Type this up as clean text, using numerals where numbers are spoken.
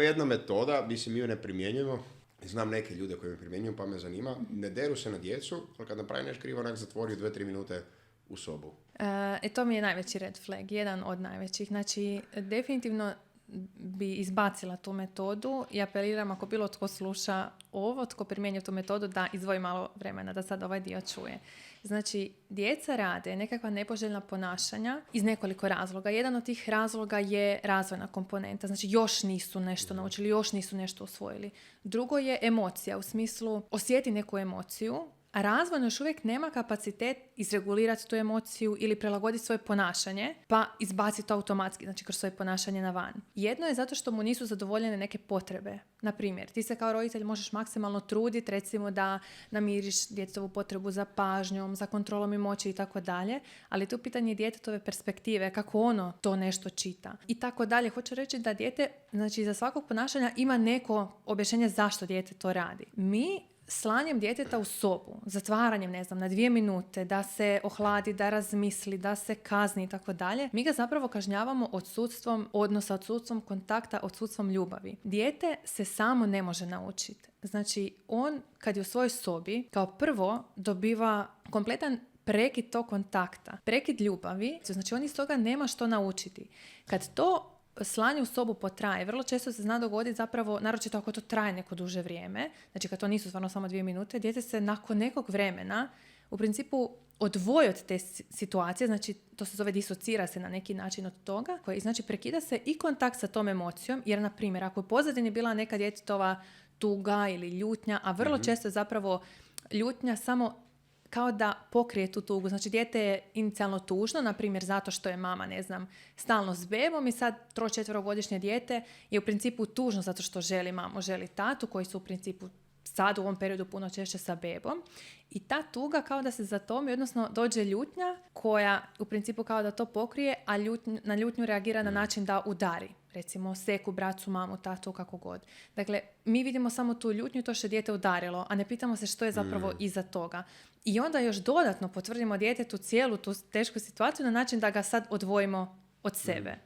Ima jedna metoda, mislim, mi ju ne primjenjujemo. Znam neke ljude koji me primjenjuju, pa me zanima. Ne deru se na djecu, ali kad napravi nešto krivo, onak zatvori 2-3 minute u sobu. To mi je najveći red flag, jedan od najvećih. Znači, definitivno bi izbacila tu metodu i apeliram ako bilo tko sluša ovo, tko primjenjuje tu metodu, da izdvoji malo vremena, da sad ovaj dio čuje. Znači, djeca rade nekakva nepoželjna ponašanja iz nekoliko razloga. Jedan od tih razloga je razvojna komponenta. Znači, još nisu nešto naučili, još nisu nešto usvojili. Drugo je emocija, u smislu osjeti neku emociju, a razvojno još uvijek nema kapacitet izregulirati tu emociju ili prilagoditi svoje ponašanje, pa izbaciti to automatski, znači kroz svoje ponašanje na van. Jedno je zato što mu nisu zadovoljene neke potrebe. Na primjer, ti se kao roditelj možeš maksimalno truditi, recimo da namiriš djetovu potrebu za pažnjom, za kontrolom moći i tako dalje, ali tu pitanje djetetove perspektive, kako ono to nešto čita i tako dalje. Hoću reći da dijete, znači za svakog ponašanja ima neko objašnjenje zašto dijete to radi. Mi slanjem djeteta u sobu, zatvaranjem, na 2 minute, da se ohladi, da razmisli, da se kazni i tako dalje, mi ga zapravo kažnjavamo odsudstvom odnosa, odsudstvom kontakta, odsudstvom ljubavi. Dijete se samo ne može naučiti. Znači, on kad je u svojoj sobi, kao prvo dobiva kompletan prekid tog kontakta, prekid ljubavi, znači on iz toga nema što naučiti. Kad to slanje u sobu potraje, vrlo često se zna dogoditi zapravo, naročito ako to traje neko duže vrijeme, znači kad to nisu stvarno samo 2 minute, dijete se nakon nekog vremena u principu odvoji od te situacije, znači to se zove disocira se na neki način od toga, koji znači prekida se i kontakt sa tom emocijom, jer na primjer ako je pozadini bila neka djetetova tuga ili ljutnja, a vrlo često je zapravo ljutnja samo kao da pokrije tu tugu. Znači, dijete je inicijalno tužno, na primjer zato što je mama, stalno s bebom i sad 3-4-godišnje dijete je u principu tužno zato što želi mamu, želi tatu, koji su u principu sad u ovom periodu puno češće sa bebom. I ta tuga kao da se zatomi, odnosno dođe ljutnja koja u principu kao da to pokrije, a na ljutnju reagira na način da udari. Recimo seku, bracu, mamu, tatu, kako god. Dakle, mi vidimo samo tu ljutnju, to što je dijete udarilo, a ne pitamo se što je zapravo iza toga. I onda još dodatno potvrdimo djetetu cijelu tu tešku situaciju na način da ga sad odvojimo od sebe.